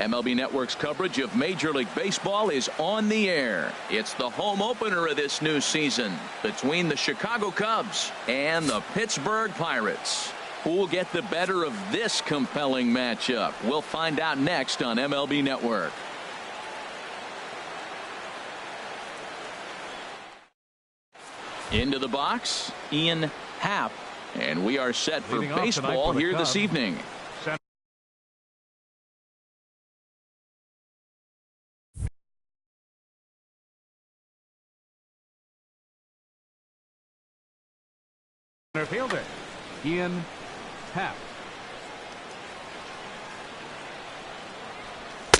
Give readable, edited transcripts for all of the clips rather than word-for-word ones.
MLB Network's coverage of Major League Baseball is on the air. It's the home opener of this new season between the Chicago Cubs and the Pittsburgh Pirates. Who will get the better of this compelling matchup? We'll find out next on MLB Network. Into the box, Ian Happ, and we are set for baseball here this evening. Center fielder, Ian Happ.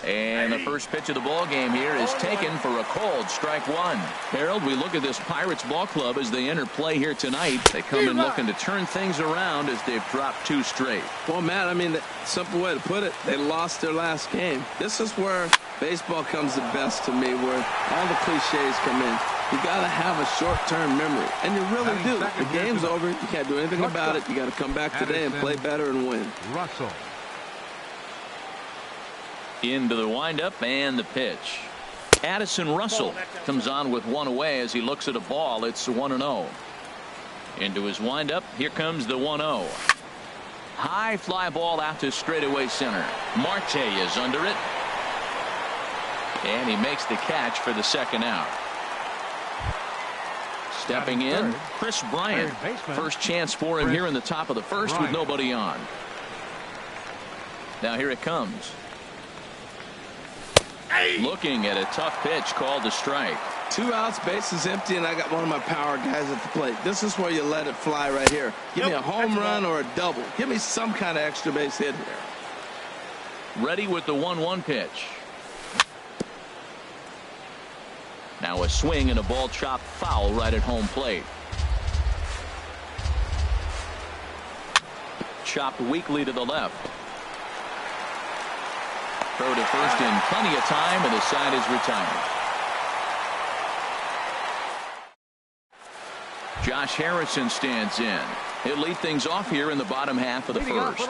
And the first pitch of the ball game here is taken for a cold strike one. Harold, we look at this Pirates ball club as they enter play here tonight. They come in looking to turn things around as they've dropped 2 straight. Well, Matt, I mean, the simple way to put it, they lost their last game. This is where baseball comes the best to me, where all the cliches come in. You got to have a short-term memory, and you really do. The game's over. You can't do anything about it. You got to come back today and play better and win. Russell. Into the windup and the pitch. Addison Russell comes on with 1 away as he looks at a ball. It's 1-0. Into his windup. Here comes the 1-0. High fly ball out to straightaway center. Marte is under it. And he makes the catch for the second out. Stepping in, Chris Bryant. First chance for him here in the top of the first with nobody on. Now here it comes. Looking at a tough pitch called a strike. 2 outs, bases empty, and I got one of my power guys at the plate. This is where you let it fly right here. Give me a home run or a double. Give me some kind of extra base hit here. Ready with the 1-1 pitch. Now a swing and a ball chopped foul right at home plate. Chopped weakly to the left. Throw to first in plenty of time, and the side is retired. Josh Harrison stands in. He'll lead things off here in the bottom half of the first.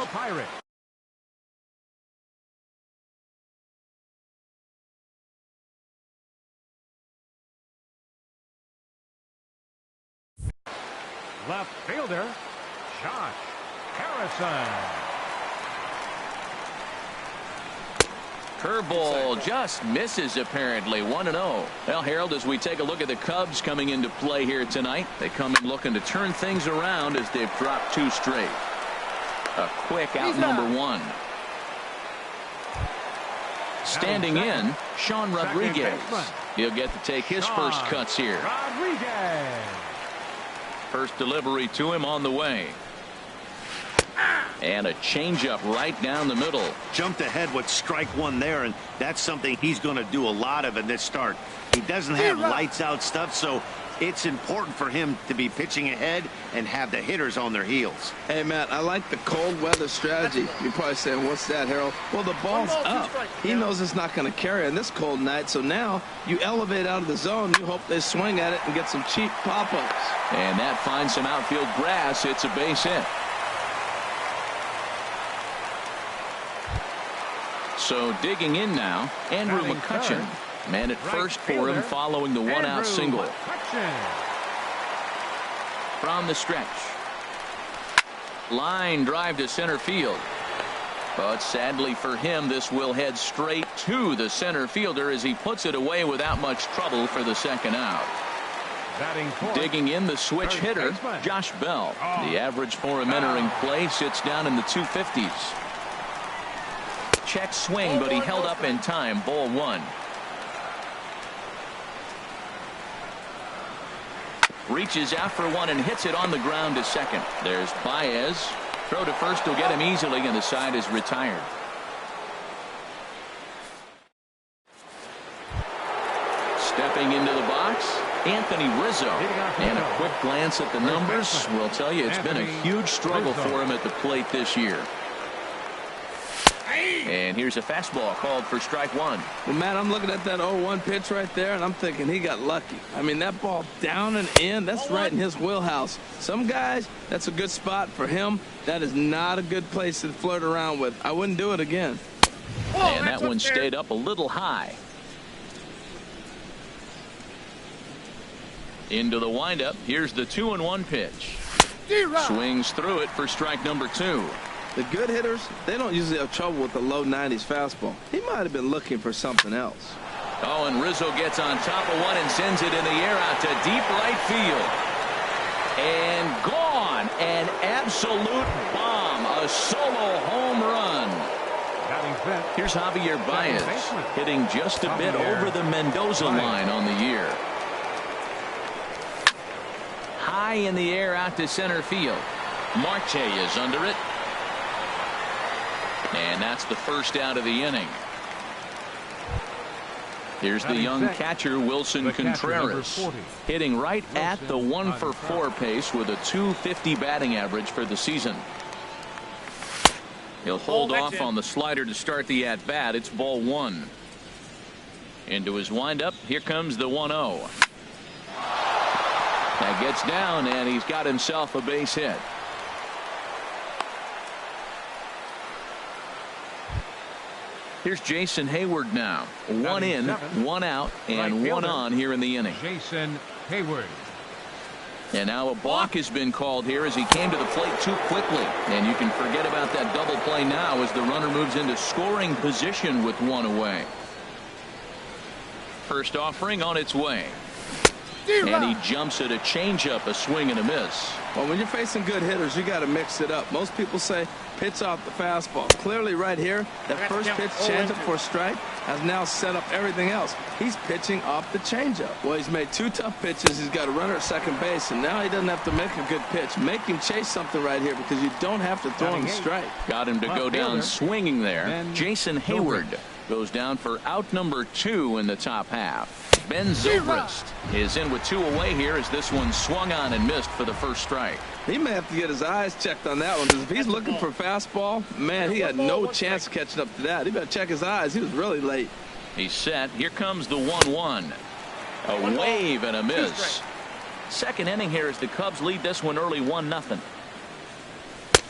Left fielder, Josh Harrison. Curveball just misses apparently. 1-0. Well, Harold, as we take a look at the Cubs coming into play here tonight, they come in looking to turn things around as they've dropped 2 straight. A quick out number 1. Standing in, Sean Rodriguez. He'll get to take his first cuts here. First delivery to him on the way. And a changeup right down the middle. Jumped ahead with strike 1 there, and that's something he's going to do a lot of in this start. He doesn't have lights out stuff, so it's important for him to be pitching ahead and have the hitters on their heels. Hey, Matt, I like the cold weather strategy. You're probably saying, what's that, Harold? Well, the ball's up. He knows it's not going to carry on this cold night, so now you elevate out of the zone. You hope they swing at it and get some cheap pop-ups. And that finds some outfield grass. It's a base hit. So digging in now, Andrew McCutchen. Man at first for him following the 1-out single. From the stretch. Line drive to center field. But sadly for him, this will head straight to the center fielder as he puts it away without much trouble for the second out. Digging in, the switch hitter, Josh Bell. The average for him entering play sits down in the 250s. Check swing, but he held up in time. Ball 1. Reaches out for 1 and hits it on the ground to second. There's Baez. Throw to first will get him easily, and the side is retired. Stepping into the box, Anthony Rizzo. And a quick glance at the numbers will tell you it's been a huge struggle for him at the plate this year. And here's a fastball called for strike 1. Well, Matt, I'm looking at that 0-1 pitch right there, and I'm thinking he got lucky. I mean, that ball down and in, that's right in his wheelhouse. Some guys, that's a good spot. For him, that is not a good place to flirt around with. I wouldn't do it again. And that one stayed up a little high. Into the windup. Here's the 2-1 pitch. Swings through it for strike number 2. The good hitters, they don't usually have trouble with the low 90s fastball. He might have been looking for something else. Oh, and Rizzo gets on top of one and sends it in the air out to deep right field. And gone. An absolute bomb. A solo home run. Here's Javier Baez hitting just a bit over the Mendoza line on the year. High in the air out to center field. Marte is under it. And that's the first out of the inning. Here's the young catcher, Wilson Contreras, hitting right at the 1-for-4 pace with a .250 batting average for the season. He'll hold off on the slider to start the at-bat. It's ball 1. Into his windup. Here comes the 1-0. That gets down, and he's got himself a base hit. Here's Jason Hayward now. 1 in, 1 out, and 1 on here in the inning. Jason Hayward. And now a balk has been called here as he came to the plate too quickly. And you can forget about that double play now as the runner moves into scoring position with 1 away. First offering on its way. And he jumps at a changeup, a swing and a miss. Well, when you're facing good hitters, you got to mix it up. Most people say pitch off the fastball. Clearly right here, that first pitch changeup for a strike has now set up everything else. He's pitching off the changeup. Well, he's made 2 tough pitches. He's got a runner at second base, and now he doesn't have to make a good pitch. Make him chase something right here because you don't have to throw him a strike. Got him to go down swinging there. Jason Hayward goes down for out number 2 in the top half. Ben Zobrist is in with 2 away here as this one swung on and missed for the first strike. He may have to get his eyes checked on that one because if he's looking for fastball, man, he had no chance of catching up to that. He better check his eyes. He was really late. He's set. Here comes the 1-1. A wave and a miss. Second inning here as the Cubs lead this one early 1-0.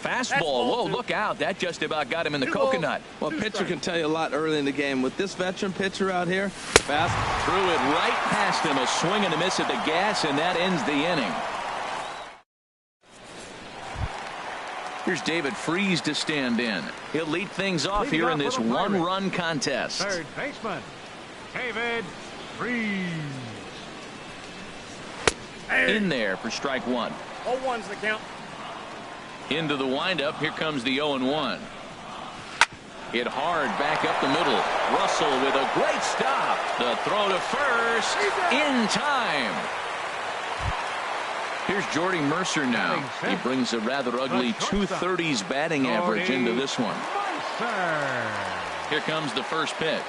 Fastball. Whoa, look out. That just about got him in the coconut. Well, a pitcher can tell you a lot early in the game. With this veteran pitcher out here, fast. Threw it right past him. A swing and a miss at the gas, and that ends the inning. Here's David Freese to stand in. He'll lead things off here in this 1-run contest. Third baseman, David Freese. In there for strike 1. 0-1's the count. Into the windup. Here comes the 0-1. Hit hard back up the middle. Russell with a great stop. The throw to first in time. Here's Jordy Mercer now. He brings a rather ugly .230s batting average into this one. Here comes the first pitch.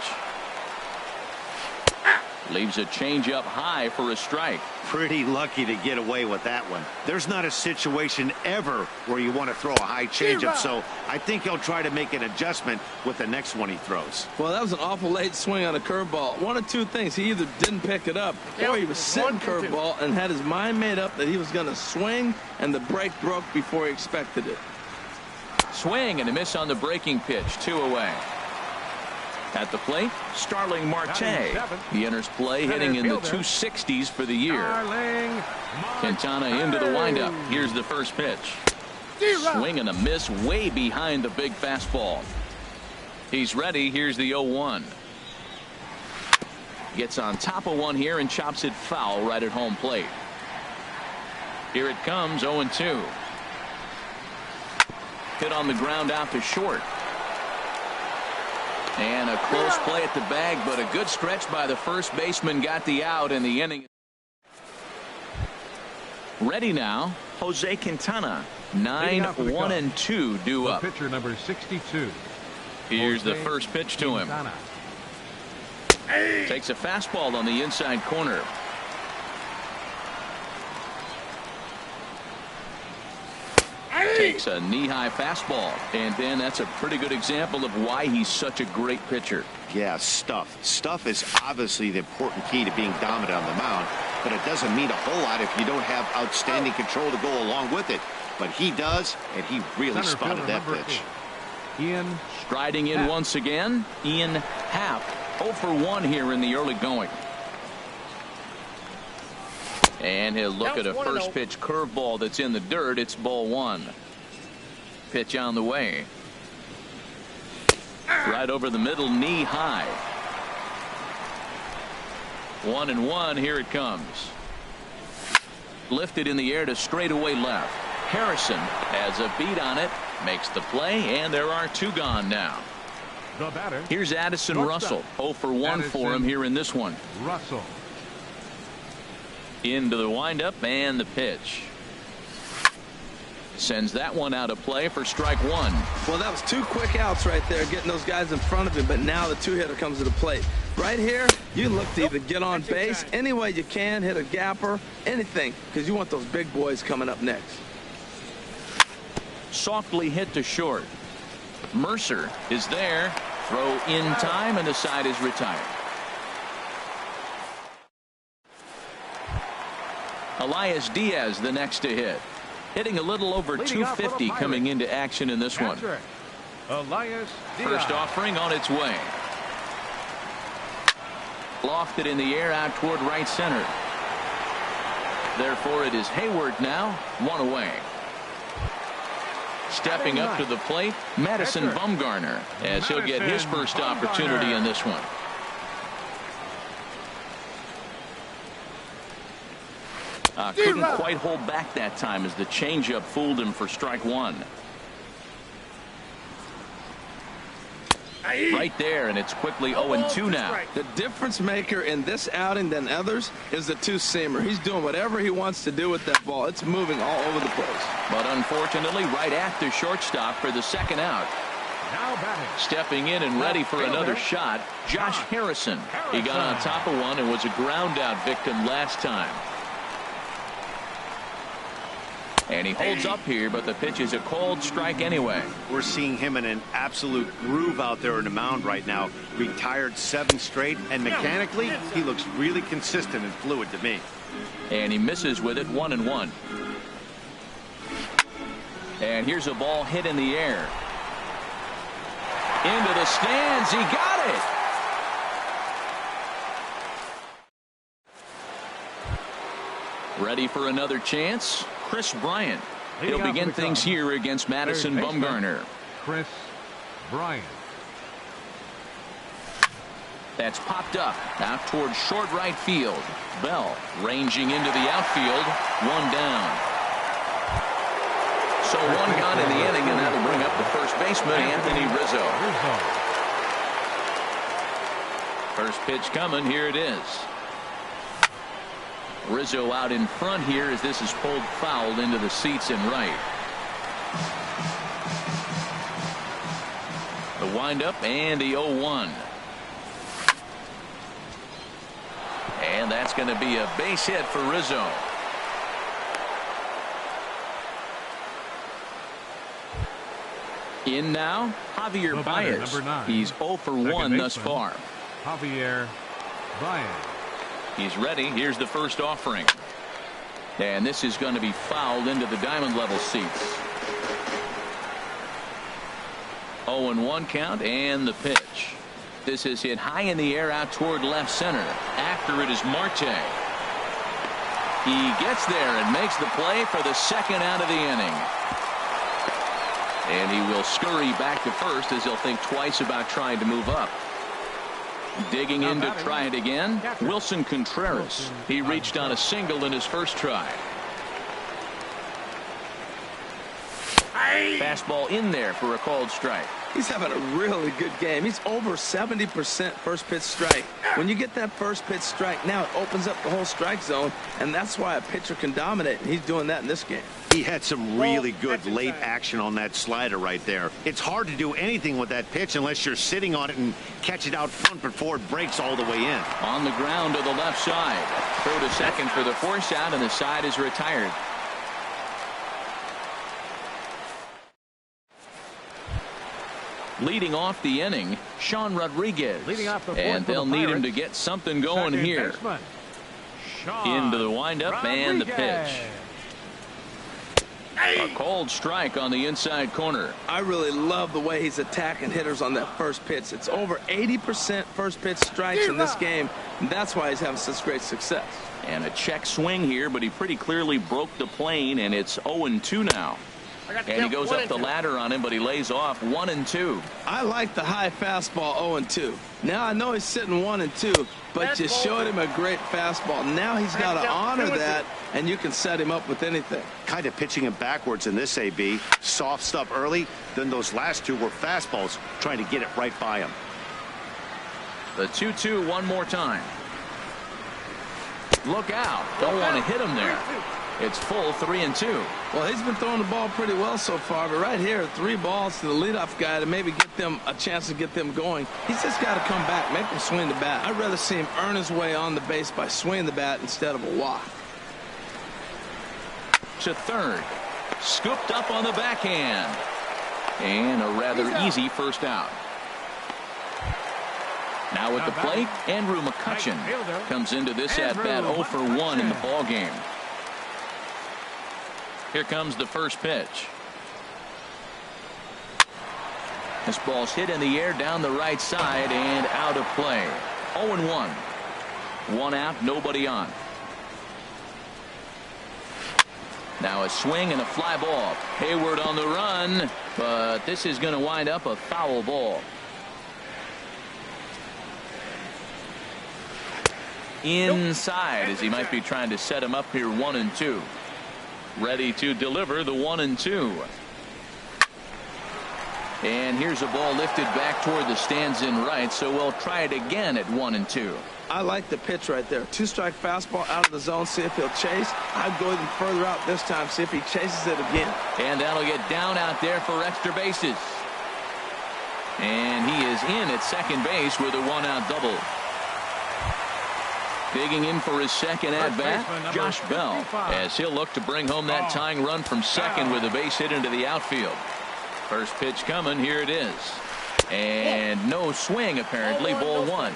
Leaves a changeup high for a strike. Pretty lucky to get away with that one. There's not a situation ever where you want to throw a high changeup, so I think he'll try to make an adjustment with the next one he throws. Well, that was an awful late swing on a curveball. One of 2 things. He either didn't pick it up or he was sitting curveball and had his mind made up that he was going to swing, and the break broke before he expected it. Swing and a miss on the breaking pitch. 2 away. At the plate, Starling Marte. He enters play hitting in the 260s for the year. Quintana into the windup. Here's the first pitch. Swing and a miss way behind the big fastball. He's ready. Here's the 0-1. Gets on top of one here and chops it foul right at home plate. Here it comes, 0-2. Hit on the ground out to short. And a close play at the bag, but a good stretch by the first baseman got the out in the inning. Ready now, Jose Quintana. 9-1-2 due up. Pitcher number 62. Here's the first pitch to him. Takes a fastball on the inside corner. Takes a knee-high fastball, and then that's a pretty good example of why he's such a great pitcher. Yeah, stuff. Stuff is obviously the important key to being dominant on the mound, but it doesn't mean a whole lot if you don't have outstanding control to go along with it. But he does, and he really spotted that pitch. Ian. Striding in once again, Ian Happ. 0 for 1 here in the early going. And he'll look at a first pitch curveball that's in the dirt. It's ball 1. Pitch on the way. Right over the middle, knee high. 1-1. Here it comes. Lifted in the air to straightaway left. Harrison has a beat on it, makes the play, and there are 2 gone now. The batter. Here's Addison Russell. 0 for 1 for him here in this one. Russell. Into the windup and the pitch. Sends that one out of play for strike 1. Well, that was 2 quick outs right there, getting those guys in front of him, but now the 2-hitter comes to the plate. Right here, you look to either get on base any way you can, hit a gapper, anything, because you want those big boys coming up next. Softly hit to short. Mercer is there. Throw in time, and the side is retired. Elias Diaz the next to hit. Hitting a little over 250 coming into action in this one. Elias Diaz. First offering on its way. Lofted in the air out toward right center. Therefore it is Hayward now, 1 away. Stepping up to the plate, Madison Bumgarner, as he'll get his first opportunity in this one. Couldn't quite hold back that time as the changeup fooled him for strike 1. Right there, and it's quickly 0-2 now. The difference maker in this outing than others is the 2-seamer. He's doing whatever he wants to do with that ball. It's moving all over the place. But unfortunately, right after shortstop for the second out. Now batting. Stepping in and ready for another shot, Josh Harrison. He got on top of one and was a ground out victim last time. And he holds up here, but the pitch is a called strike anyway. We're seeing him in an absolute groove out there in the mound right now. Retired 7 straight, and mechanically, he looks really consistent and fluid to me. And he misses with it, 1-1. And here's a ball hit in the air. Into the stands. He got it. Ready for another chance. Chris Bryant. He'll begin things here against Madison Bumgarner. Chris Bryant. That's popped up out towards short right field. Bell ranging into the outfield. 1 down. So 1 gone in the inning, and that'll bring up the first baseman, Anthony Rizzo. First pitch coming. Here it is. Rizzo out in front here as this is pulled foul into the seats in right. The windup and the 0-1. And that's going to be a base hit for Rizzo. In now, Javier Baez. He's 0 for 1 thus far. Javier Baez. He's ready. Here's the first offering. And this is going to be fouled into the diamond level seats. 0-1 count and the pitch. This is hit high in the air out toward left center. After it is Marte. He gets there and makes the play for the second out of the inning. And he will scurry back to first as he'll think twice about trying to move up. Digging in to try it again, Wilson Contreras. He reached on a single in his first try. Fastball in there for a called strike. He's having a really good game. He's over 70% first pitch strike. When you get that first pitch strike, now it opens up the whole strike zone, and that's why a pitcher can dominate, and he's doing that in this game. He had some really good late action on that slider right there. It's hard to do anything with that pitch unless you're sitting on it and catch it out front before it breaks all the way in. On the ground to the left side. Throw to second for the force out, and the side is retired. Leading off the inning, Sean Rodriguez. Leading off the and they'll need him to get something going here. Into the windup and the pitch. A cold strike on the inside corner. I really love the way he's attacking hitters on that first pitch. It's over 80% first pitch strikes in this game, and that's why he's having such great success. And a check swing here, but he pretty clearly broke the plane, and it's 0-2 now. And he goes up the ladder on him, but he lays off 1-2. I like the high fastball 0-2. Now I know he's sitting 1-2, but you showed him a great fastball. Now he's got to honor that, and you can set him up with anything. Kind of pitching him backwards in this AB. Soft stuff early, then those last two were fastballs, trying to get it right by him. The 2-2 one more time. Look out. Don't want to hit him there. It's full 3-2. Well, he's been throwing the ball pretty well so far, but right here, 3 balls to the leadoff guy to maybe get them a chance to get them going. He's just got to come back, make him swing the bat. I'd rather see him earn his way on the base by swinging the bat instead of a walk. To third. Scooped up on the backhand. And a rather easy first out. Now at the plate, Andrew McCutchen comes into this at-bat 0 for 1 in the ball game. Here comes the first pitch. This ball's hit in the air down the right side and out of play. 0-1. 1 out, nobody on. Now a swing and a fly ball. Hayward on the run, but this is going to wind up a foul ball. Inside, as he might be trying to set him up here 1-2. Ready to deliver the 1-2. And here's a ball lifted back toward the stands in right, so we'll try it again at 1-2. I like the pitch right there. 2-strike fastball out of the zone, see if he'll chase. I'd go even further out this time, see if he chases it again. And that'll get down out there for extra bases. And he is in at second base with a 1-out double. Digging in for his second at-bat, Josh Bell, as he'll look to bring home that tying run from second with a base hit into the outfield. First pitch coming, here it is. And no swing, apparently, ball 1.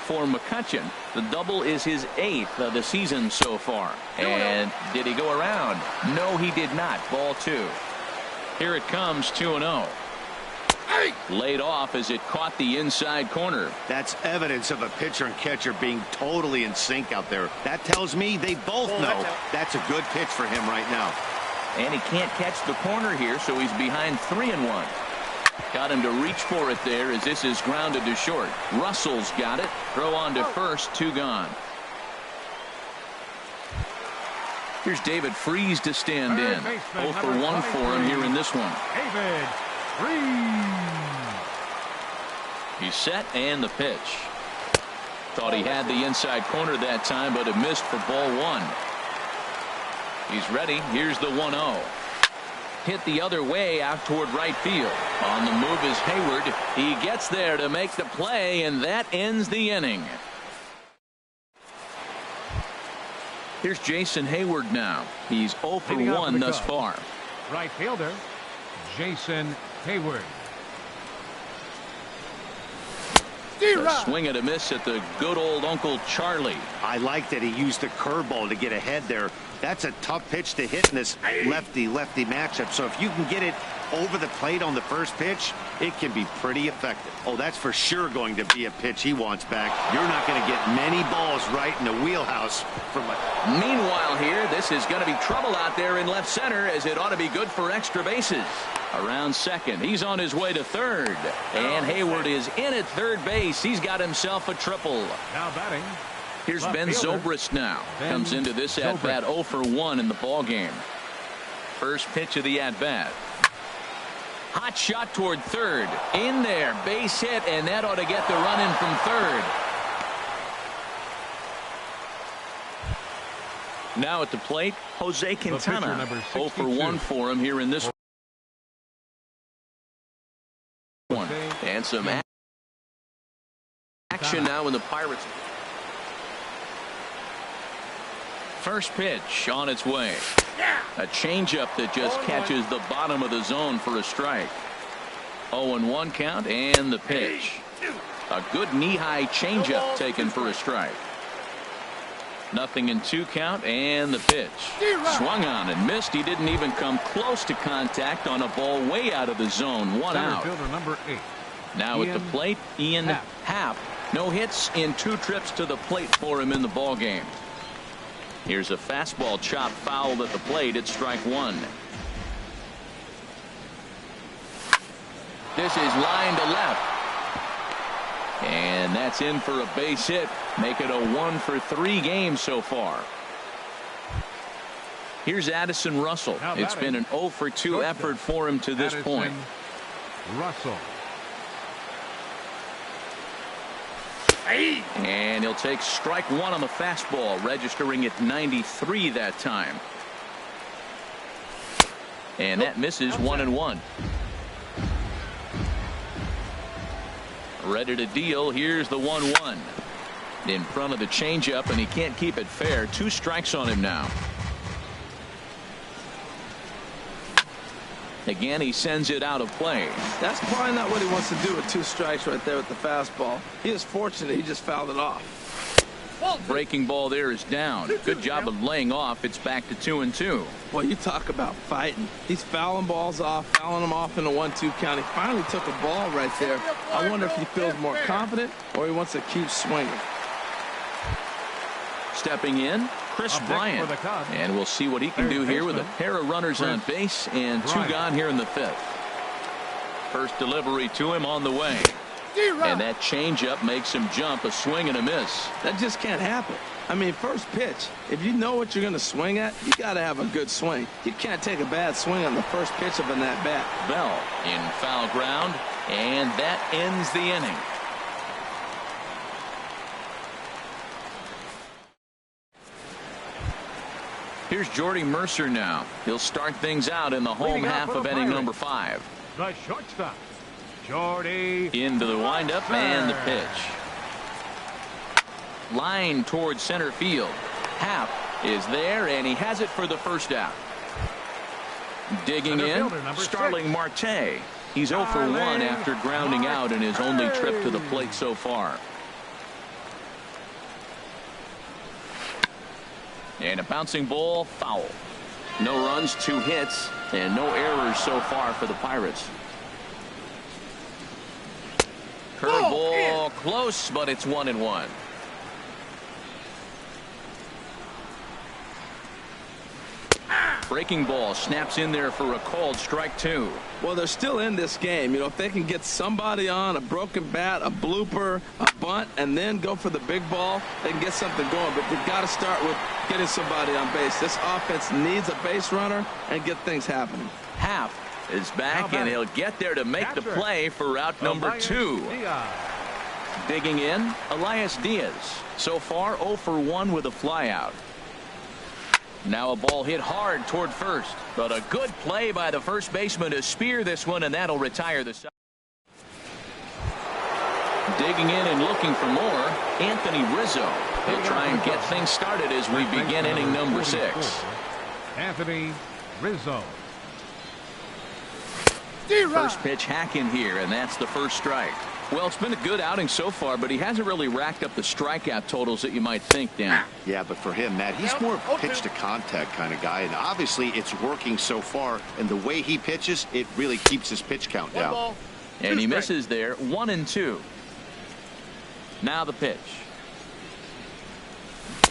For McCutchen, the double is his 8th of the season so far. And did he go around? No, he did not. Ball 2. Here it comes, 2-0. Laid off as it caught the inside corner. That's evidence of a pitcher and catcher being totally in sync out there. That tells me they both know that's a good pitch for him right now. And he can't catch the corner here, so he's behind 3-1. Got him to reach for it there as this is grounded to short. Russell's got it. Throw on to first, 2 gone. Here's David Freese to stand in. 0 for 1 for him here in this one. David Freese. He's set and the pitch. Thought he had the inside corner that time, but it missed for ball 1. He's ready. Here's the 1-0. Hit the other way out toward right field. On the move is Hayward. He gets there to make the play, and that ends the inning. Here's Jason Hayward now. He's 0 for 1 thus far. Right fielder, Jason Hayward. A swing and a miss at the good old Uncle Charlie. I like that he used the curveball to get ahead there. That's a tough pitch to hit in this lefty-lefty matchup. So if you can get it over the plate on the first pitch, it can be pretty effective. Oh, that's for sure going to be a pitch he wants back. You're not going to get many balls right in the wheelhouse from a... Meanwhile here, this is going to be trouble out there in left center, as it ought to be good for extra bases. Around second, he's on his way to third, and Hayward is in at third base. He's got himself a triple. Now batting. Here's Ben Zobrist now. Comes into this at-bat 0 for 1 in the ball game. First pitch of the at-bat. Hot shot toward third. In there, base hit, and that ought to get the run in from third. Now at the plate, Jose Quintana. 0 for 1 for him here in this one. And some action now in the Pirates. First pitch on its way. A changeup that just catches the bottom of the zone for a strike. 0-1 count, and the pitch. A good knee-high changeup taken for a strike. Nothing in 2 count, and the pitch. Swung on and missed. He didn't even come close to contact on a ball way out of the zone. 1 out. Fielder number 8. Now at the plate, Ian Happ. No hits in 2 trips to the plate for him in the ball game. Here's a fastball chopped foul at the plate. It's strike 1. This is line to left. And that's in for a base hit. Make it a 1-for-3 game so far. Here's Addison Russell. It's been an 0-for-2 effort for him to this point. Russell. And he'll take strike 1 on the fastball, registering at 93 that time. And that misses 1-1. Ready to deal. Here's the 1-1 in front of the changeup, and he can't keep it fair. 2 strikes on him now. Again, he sends it out of play. That's probably not what he wants to do with 2 strikes right there with the fastball. He is fortunate he just fouled it off. Breaking ball there is down. Good job of laying off. It's back to 2-2. Well, you talk about fighting. He's fouling balls off, fouling them off in a 1-2 count. He finally took a ball right there. I wonder if he feels more confident or he wants to keep swinging. Stepping in, Chris Bryant. And we'll see what he can do here with a pair of runners on base and 2 gone here in the 5th. First delivery to him on the way. And that changeup makes him jump. A swing and a miss. That just can't happen. I mean, first pitch, if you know what you're going to swing at, you got to have a good swing. You can't take a bad swing on the first pitch of an at-bat. Bell in foul ground, and that ends the inning. Here's Jordy Mercer now. He'll start things out in the home half of inning number 5. The shortstop, Jordy. Into the windup and the pitch. Line towards center field. Happ is there, and he has it for the first out. Digging in, Starling Marte. He's 0 for 1 after grounding out in his only trip to the plate so far. And a bouncing ball, foul. No runs, 2 hits, and no errors so far for the Pirates. Curveball close, but it's 1-1. Breaking ball snaps in there for a called strike 2. Well, they're still in this game. You know, if they can get somebody on, a broken bat, a blooper, a bunt, and then go for the big ball, they can get something going. But they've got to start with getting somebody on base. This offense needs a base runner and get things happening. Happ is back, and he'll get there to make the play for route number 2. Digging in, Elias Diaz. So far, 0 for 1 with a flyout. Now a ball hit hard toward first, but a good play by the first baseman to spear this one, and that'll retire the side. Digging in and looking for more, Anthony Rizzo. He'll try and get things started as we begin inning number 6. Anthony Rizzo. First pitch hack in here, and that's the first strike. Well, it's been a good outing so far, but he hasn't really racked up the strikeout totals that you might think, Dan. Yeah, but for him, Matt, he's more of a pitch-to-contact kind of guy, and obviously it's working so far, and the way he pitches, it really keeps his pitch count down. And he misses there, 1-2. Now the pitch.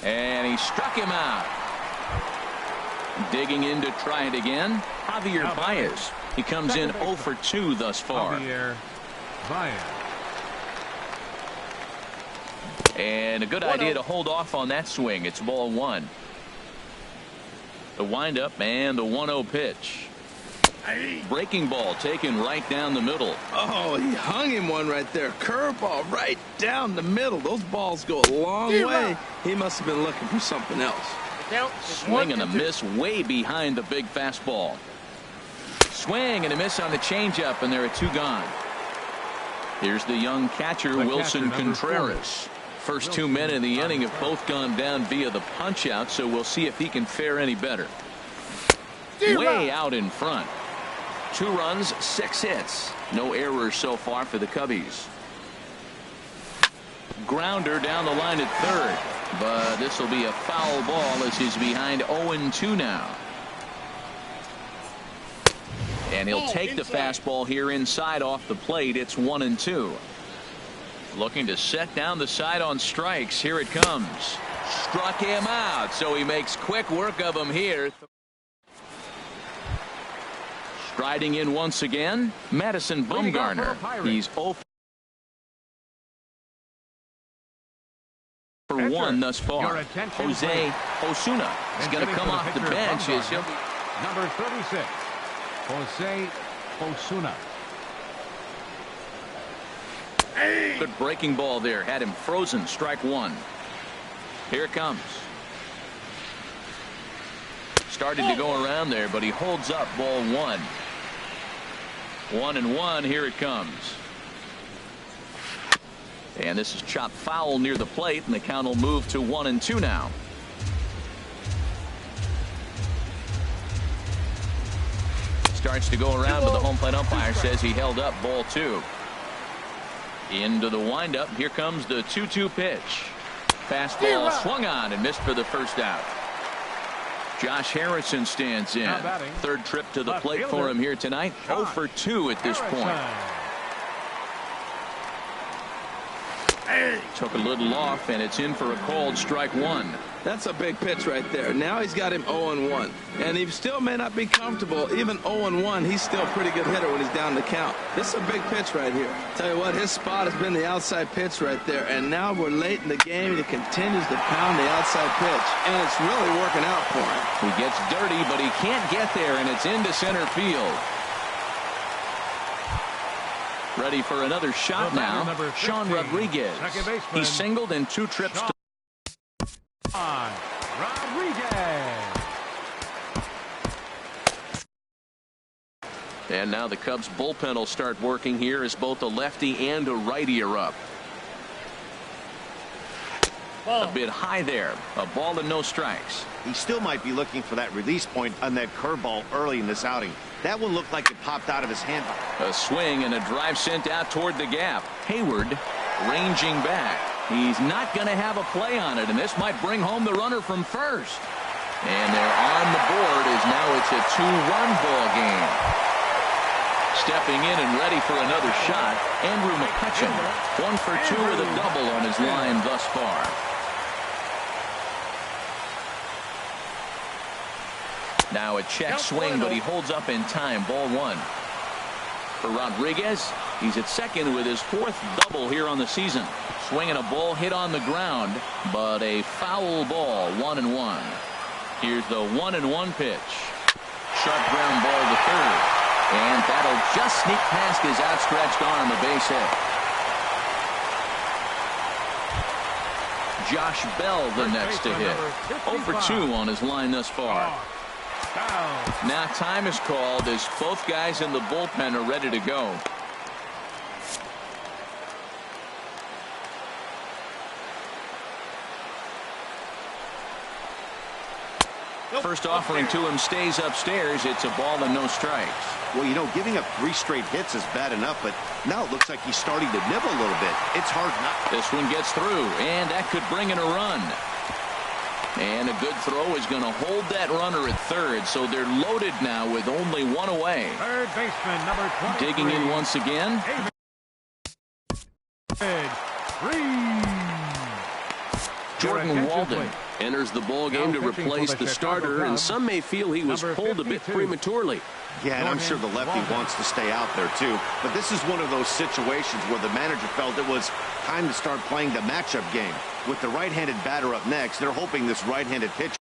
And he struck him out. Digging in to try it again, Javier Baez. He comes in 0 for 2 thus far. Javier Baez. And a good idea to hold off on that swing. It's ball 1. The windup and the 1-0 pitch. Breaking ball taken right down the middle. Oh, he hung him one right there. Curveball right down the middle. Those balls go a long way. He must have been looking for something else. Swing and a miss way behind the big fastball. Swing and a miss on the changeup, and there are 2 gone. Here's the young catcher, Wilson Contreras. First 2 men in the inning have both gone down via the punch-out, so we'll see if he can fare any better. Way out in front. 2 runs, 6 hits. No errors so far for the Cubbies. Grounder down the line at third. But this will be a foul ball as he's behind 0-2 now. And he'll take the fastball here inside off the plate. It's 1-2. Looking to set down the side on strikes. Here it comes. Struck him out, so he makes quick work of him here. Striding in once again, Madison Bumgarner. He's 0 for 1 thus far. Jose Osuna is going to come off the bench. Number 36, Jose Osuna. Good breaking ball there. Had him frozen. Strike 1. Here it comes. Started to go around there, but he holds up. Ball 1. 1-1. Here it comes. And this is chopped foul near the plate, and the count will move to 1-2 now. Starts to go around, but the home plate umpire says he held up. Ball 2. Into the windup. Here comes the 2-2 pitch. Fastball swung on and missed for the first out. Josh Harrison stands in. Third trip to the plate for him here tonight. 0 for 2 at this point. Took a little off, and it's in for a called strike 1. That's a big pitch right there. Now he's got him 0-1. And he still may not be comfortable. Even 0-1, he's still a pretty good hitter when he's down the count. This is a big pitch right here. Tell you what, his spot has been the outside pitch right there. And now we're late in the game, and he continues to pound the outside pitch. And it's really working out for him. He gets dirty, but he can't get there, and it's into center field. Ready for another shot now. Sean Rodriguez. He singled in 2 trips to Rodriguez. And now the Cubs bullpen will start working here as both a lefty and a righty are up. A bit high there. A ball and no strikes. He still might be looking for that release point on that curveball early in this outing. That one looked like it popped out of his hand. A swing and a drive sent out toward the gap. Hayward ranging back. He's not going to have a play on it, and this might bring home the runner from first. And they're on the board as now it's a 2-run ball game. Stepping in and ready for another shot, Andrew McCutchen. 1 for 2 with a double on his line thus far. Now a check swing, but he holds up in time. Ball 1. For Rodriguez, he's at second with his 4th double here on the season. Swinging a ball hit on the ground, but a foul ball. 1-1. Here's the 1-1 pitch. Sharp ground ball to third. And that'll just sneak past his outstretched arm, a base hit. Josh Bell the next to hit. 0 for 2 on his line thus far. Now time is called as both guys in the bullpen are ready to go. First offering to him stays upstairs. It's a ball and no strikes. Well, you know, giving up 3 straight hits is bad enough, but now it looks like he's starting to nibble a little bit. It's hard not. This one gets through, and that could bring in a run. And a good throw is going to hold that runner at third, so they're loaded now with only 1 away. Third baseman, number 23. Digging in once again. Jordan Walden enters the ball game to replace the starter, and some may feel he was pulled a bit prematurely. Yeah, and I'm sure the lefty wants to stay out there too. But this is one of those situations where the manager felt it was time to start playing the matchup game. With the right-handed batter up next, they're hoping this right-handed pitcher.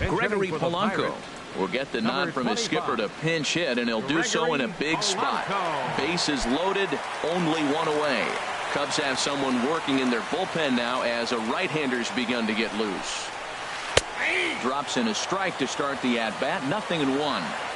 Gregory Polanco will get the nod from his skipper to pinch hit, and he'll do so in a big spot. Bases loaded, only 1 away. Cubs have someone working in their bullpen now as a right-hander's begun to get loose. Drops in a strike to start the at-bat. 0-1.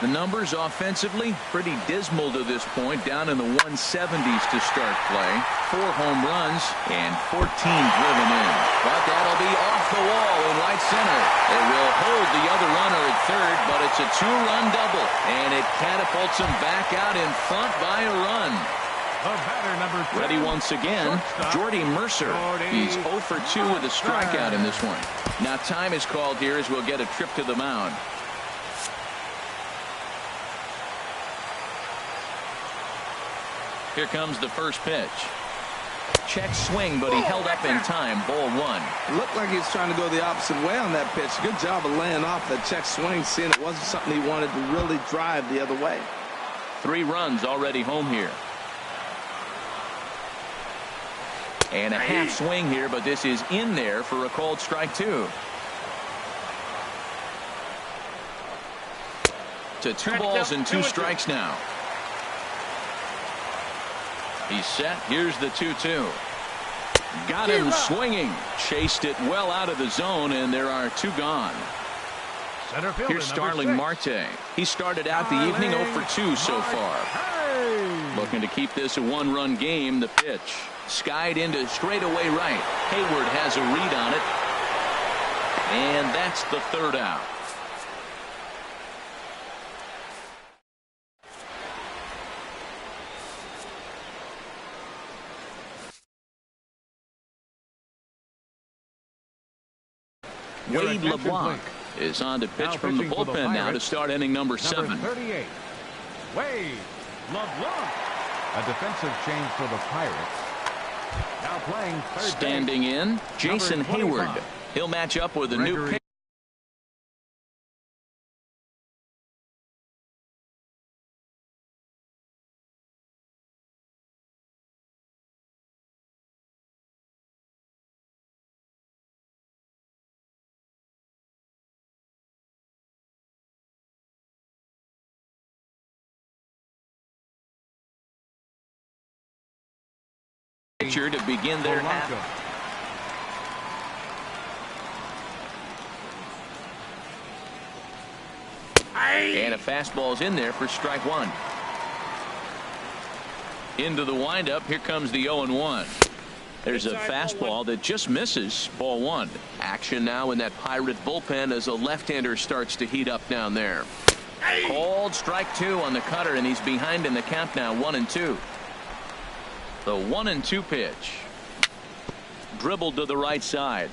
The numbers offensively pretty dismal to this point. Down in the 170s to start play. 4 home runs and 14 driven in. But that'll be off the wall in right center. It will hold the other runner at third, but it's a 2-run double. And it catapults him back out in front by a run. Ready once again, Jordy Mercer. He's 0 for 2 with a strikeout in this one. Now time is called here as we'll get a trip to the mound. Here comes the first pitch. Check swing, but he held up in time. Ball 1. It looked like he was trying to go the opposite way on that pitch. Good job of laying off that check swing, seeing it wasn't something he wanted to really drive the other way. 3 runs already home here. And a half swing here, but this is in there for a called strike 2. To 2 balls and 2 strikes now. He's set. Here's the 2-2. Got him swinging. Chased it well out of the zone, and there are 2 gone. Here's Starling Marte. He started out the evening 0 for 2 so far. Looking to keep this a 1-run game. The pitch. Skied into straightaway right. Hayward has a read on it. And that's the 3rd out. Wade LeBlanc is on to pitch from the bullpen now to start inning number 7. Number 38, Wade LeBlanc. A defensive change for the Pirates. Now playing third Standing base. in, Jason Hayward. He'll match up with a new pitch. To begin their half. And a fastball's in there for strike 1. Into the windup. Here comes the 0-1. There's a fastball that just misses. Ball 1. Action now in that Pirate bullpen as a left-hander starts to heat up down there. Called strike 2 on the cutter, and he's behind in the count now. 1-2. The 1-2 pitch. Dribbled to the right side.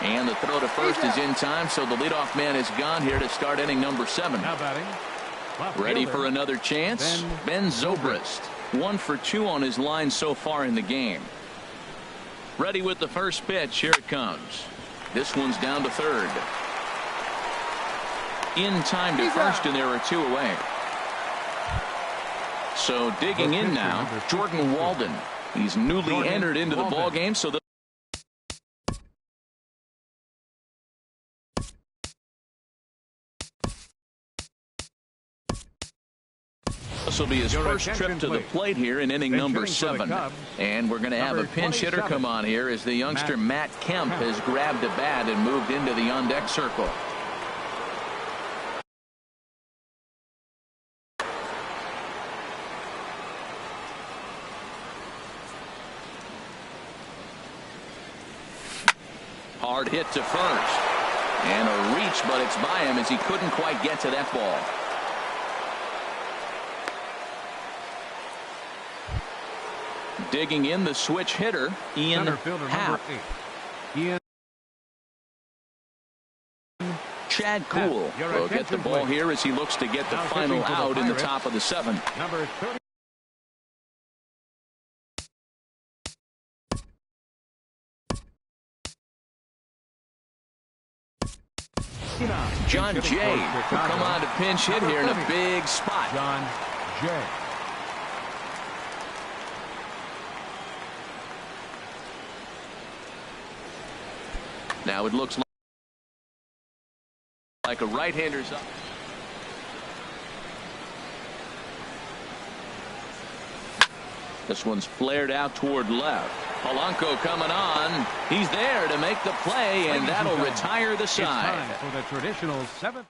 And the throw to first is in time, so the leadoff man is gone here to start inning number 7. Now batting. Ready for another chance? Ben Zobrist. 1 for 2 on his line so far in the game. Ready with the first pitch. Here it comes. This one's down to third. In time to first, and there are 2 away. So digging in now, Jordan Walden. He's newly entered into the ball game, so this will be his first trip to the plate here in inning number 7. And we're going to have a pinch hitter come on here as the youngster Matt Kemp has grabbed a bat and moved into the on-deck circle. Hard hit to first. And a reach, but it's by him as he couldn't quite get to that ball. Digging in, the switch hitter, Ian Happ. Chad Kuhl will get the ball here as he looks to get the final out in the top of the 7th. Number 30. John Jay will come on to pinch hit here in a big spot. John Jay. Now it looks like a right-hander's up. This one's flared out toward left. Polanco coming on. He's there to make the play, and that'll retire the side. It's time for the traditional seventh.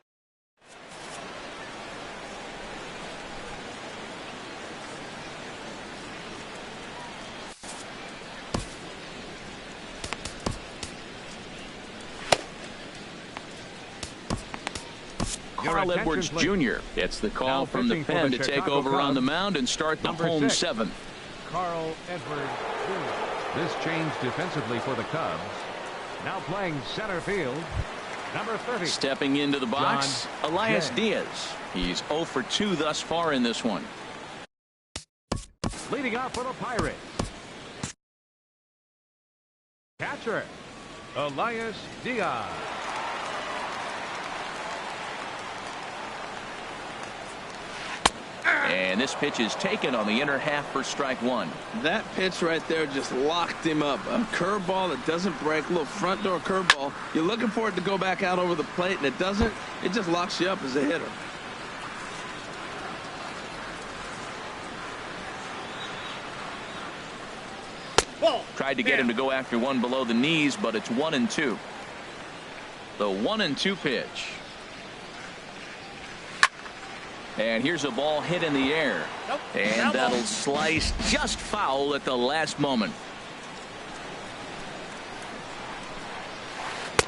Carl Edwards Jr. gets the call from the pen to take over on the mound and start the home seventh. Carl Edwards Jr. This change defensively for the Cubs. Now playing center field, number 30. Stepping into the box, Elias Diaz. He's 0 for 2 thus far in this one. Leading off for the Pirates, catcher Elias Diaz. And this pitch is taken on the inner half for strike one. That pitch right there just locked him up. A curveball that doesn't break, a little front door curveball. You're looking for it to go back out over the plate, and it doesn't. It just locks you up as a hitter. Tried to get him to go after one below the knees, but it's 1-2. The 1-2 pitch. And here's a ball hit in the air. And that'll slice just foul at the last moment.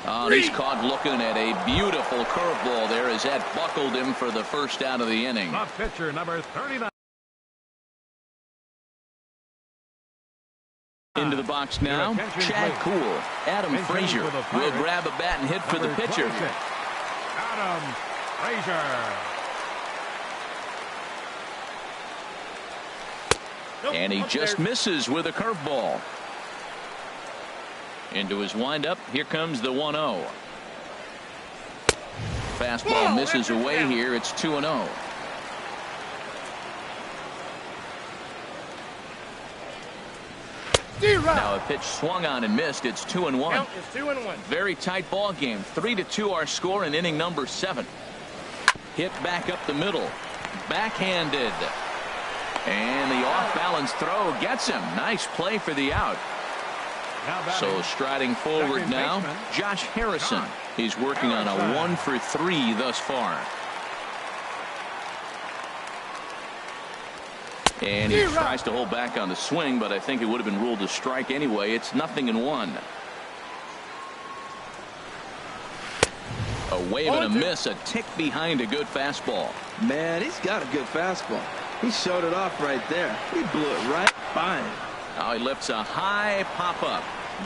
Oh, he's caught looking at a beautiful curveball there as that buckled him for the first out of the inning. The pitcher, number 39. Into the box now, Chad Cool. Adam Frazier will grab a bat and hit for the pitcher. Adam Frazier. And he just misses with a curveball. Into his windup. Here comes the 1-0. Fastball misses away here. It's 2-0. Now a pitch swung on and missed. It's 2-1. It's 2-1. Very tight ball game. 3-2 our score in inning number 7. Hit back up the middle. Backhanded. And the off-balance throw gets him. Nice play for the out. So striding forward now, Josh Harrison. He's working on a 1 for 3 thus far. And he tries to hold back on the swing, but I think it would have been ruled a strike anyway. It's 0-1. A wave and a miss, a tick behind a good fastball. Man, he's got a good fastball. He showed it off right there. He blew it right by him. Now he lifts a high pop-up,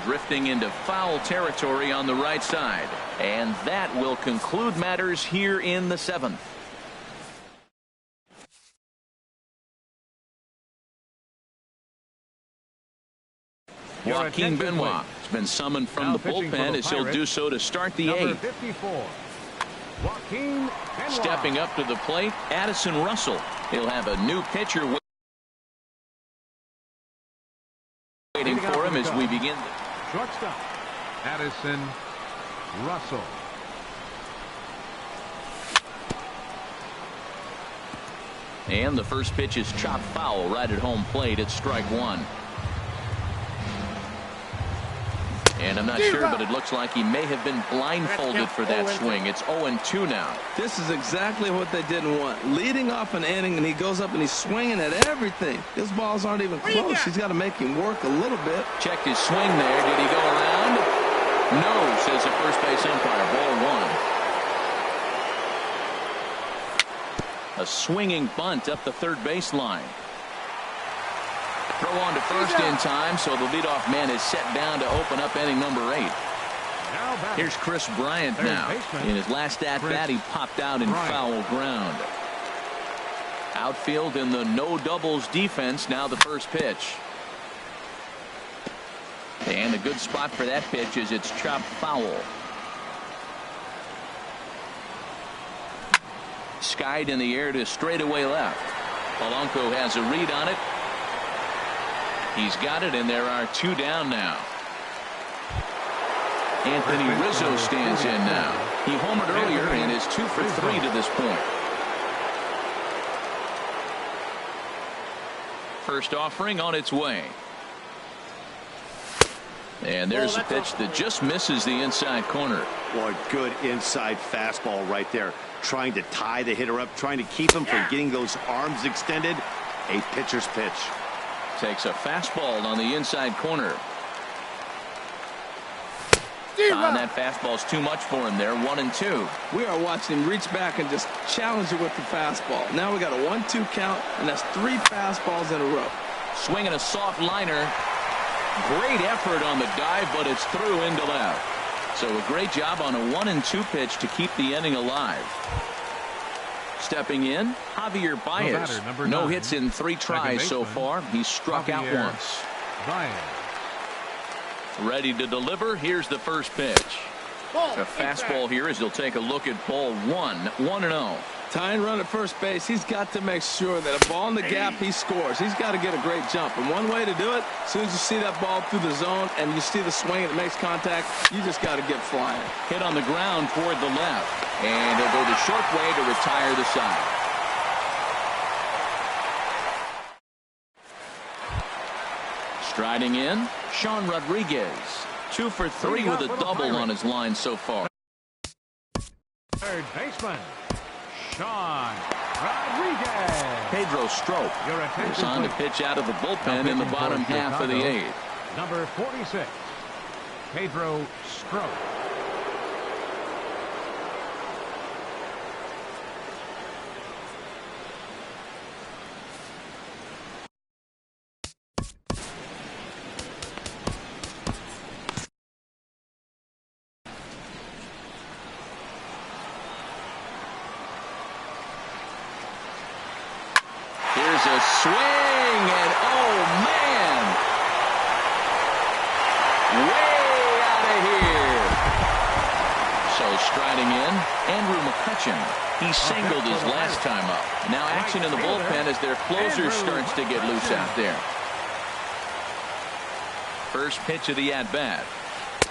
drifting into foul territory on the right side. And that will conclude matters here in the 7th. Joaquin Benoit has been summoned from the bullpen as he'll do so to start the 8th. 54. Joaquin Benoit. Stepping up to the plate, Addison Russell. He'll have a new pitcher waiting for him as we begin. Shortstop, Addison Russell. And the first pitch is chopped foul right at home plate. It's strike one. And I'm not sure, but it looks like he may have been blindfolded for that swing. It's 0-2 now. This is exactly what they didn't want. Leading off an inning, and he goes up and he's swinging at everything. His balls aren't even close. He's got to make him work a little bit. Check his swing there. Did he go around? No, says the first base umpire. Ball 1. A swinging bunt up the third base line. Throw on to first in time, so the leadoff man is set down to open up inning number 8. Here's Chris Bryant now. In his last at-bat, he popped out in foul ground. Outfield in the no doubles defense. Now the first pitch. And a good spot for that pitch is it's chopped foul. Skied in the air to straightaway left. Polanco has a read on it. He's got it, and there are 2 down now. Anthony Rizzo stands in now. He homered earlier and is 2 for 3 to this point. First offering on its way. And there's a pitch that just misses the inside corner. Boy, good inside fastball right there. Trying to tie the hitter up, trying to keep him from getting those arms extended. A pitcher's pitch. Takes a fastball on the inside corner. And that fastball's too much for him there. 1-2. We are watching him reach back and just challenge it with the fastball. Now we got a 1-2 count, and that's 3 fastballs in a row. Swinging a soft liner. Great effort on the dive, but it's through into left. So a great job on a 1-2 pitch to keep the inning alive. Stepping in, Javier Baez. No hits in 3 tries so far. He's struck out once. Ready to deliver. Here's the first pitch. A fastball here as he'll take a look at ball 1. 1-0. Tying run at first base. He's got to make sure that a ball in the gap, he scores. He's got to get a great jump. And one way to do it, as soon as you see that ball through the zone and you see the swing and it makes contact, you just got to get flying. Hit on the ground toward the left. And he'll go the short way to retire the side. Striding in, Sean Rodriguez. 2 for 3 with a double on his line so far. Third baseman, Sean Rodriguez. Pedro Strop is on to pitch out of the bullpen in the bottom half of the 8th. Number 46, Pedro Strop. A swing, and oh man, way out of here. So striding in, Andrew McCutchen. He singled his last time up. Now action in the bullpen as their closer starts to get loose out there. First pitch of the at-bat.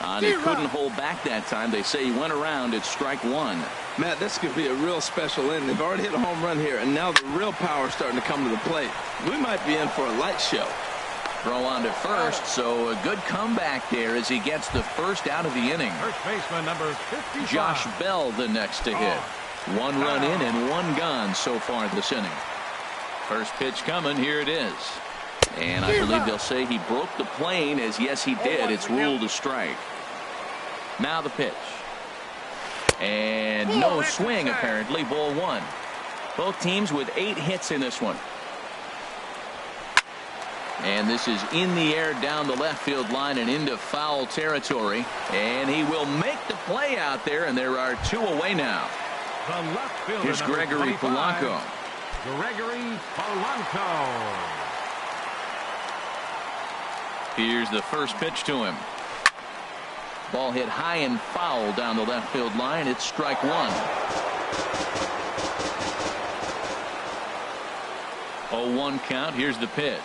And he couldn't hold back that time. They say he went around at strike 1. Matt, this could be a real special inning. They've already hit a home run here, and now the real power is starting to come to the plate. We might be in for a light show. Throw on to first, so a good comeback there as he gets the first out of the inning. First baseman number 55. Josh Bell the next to hit. 1 run in and 1 gone so far this inning. First pitch coming. Here it is. And I believe they'll say he broke the plane, as yes he did. It's ruled a strike. Now the pitch. And no swing apparently. Ball 1. Both teams with 8 hits in this one. And this is in the air down the left field line and into foul territory. And he will make the play out there, and there are 2 away now. The left fielder, here's Gregory Polanco. Gregory Polanco. Here's the first pitch to him. Ball hit high and foul down the left field line. It's strike 1. 0-1 count. Here's the pitch.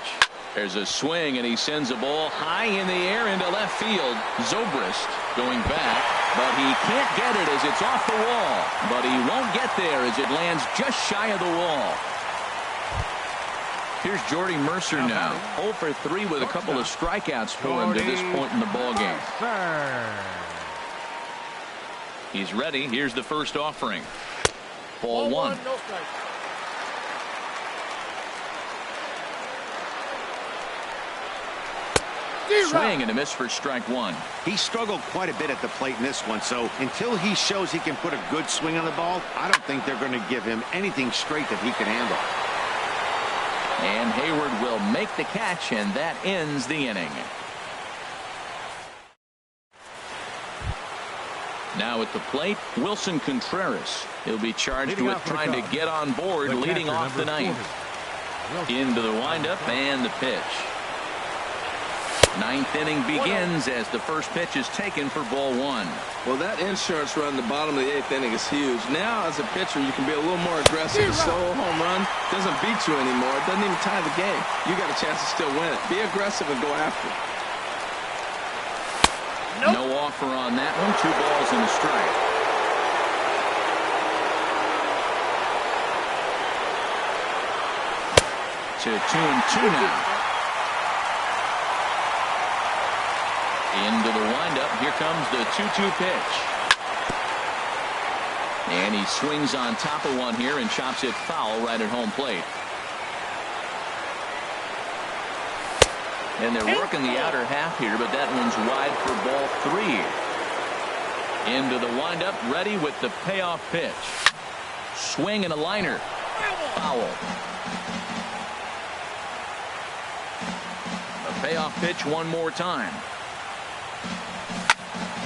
There's a swing, and he sends a ball high in the air into left field. Zobrist going back, but he can't get it as it's off the wall. But he won't get there as it lands just shy of the wall. Here's Jordy Mercer now. 0 for 3 with a couple of strikeouts for him to this point in the ballgame. He's ready. Here's the first offering. Ball 1. Swing and a miss for strike 1. He struggled quite a bit at the plate in this one, so until he shows he can put a good swing on the ball, I don't think they're going to give him anything straight that he can handle. And Hayward will make the catch, and that ends the inning. Now at the plate, Wilson Contreras. He'll be charged with trying to get on board, leading off the 9th. Into the windup and the pitch. 9th inning begins as the first pitch is taken for ball 1. Well, that insurance run in the bottom of the 8th inning is huge. Now, as a pitcher, you can be a little more aggressive. A solo home run doesn't beat you anymore. It doesn't even tie the game. You got a chance to still win it. Be aggressive and go after it. No offer on that one. 2 balls and a strike. to 2-2 now. Into the windup. Here comes the 2-2 pitch. And he swings on top of one here and chops it foul right at home plate. And they're working the outer half here, but that one's wide for ball 3. Into the windup, ready with the payoff pitch. Swing and a liner. Foul. A payoff pitch one more time.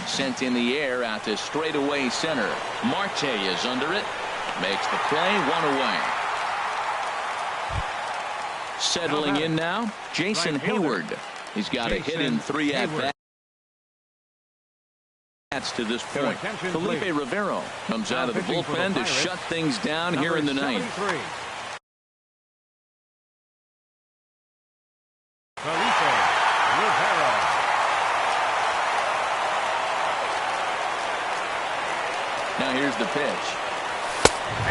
Sent in the air out to straightaway center. Marte is under it. Makes the play, one away. Settling in now, Jason Hayward. He's got a hit in 3 at-bats to this point. Felipe Rivero comes out of the bullpen to shut things down here in the ninth. Now here's the pitch.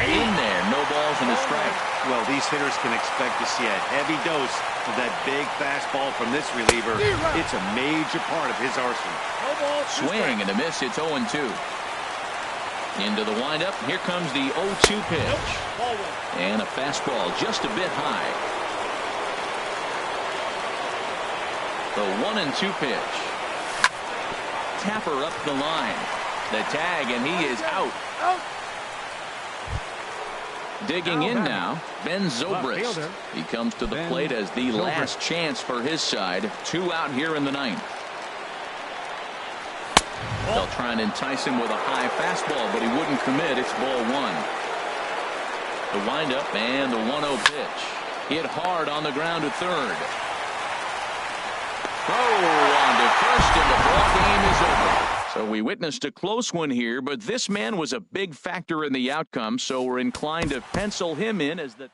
In there, no balls and a strike. Well, these hitters can expect to see a heavy dose of that big fastball from this reliever. It's a major part of his arsenal. Swing and a miss. It's 0-2. Into the windup. Here comes the 0-2 pitch. And a fastball just a bit high. The 1-2 pitch. Tapper up the line. The tag, and he is out. Digging in now, Ben Zobrist. He comes to the plate as the last chance for his side. 2 out here in the ninth. They'll try and entice him with a high fastball, but he wouldn't commit. It's ball 1. The windup and the 1-0 pitch. Hit hard on the ground to third. Throw on to first, and the ball game is over. So we witnessed a close one here, but this man was a big factor in the outcome, so we're inclined to pencil him in as the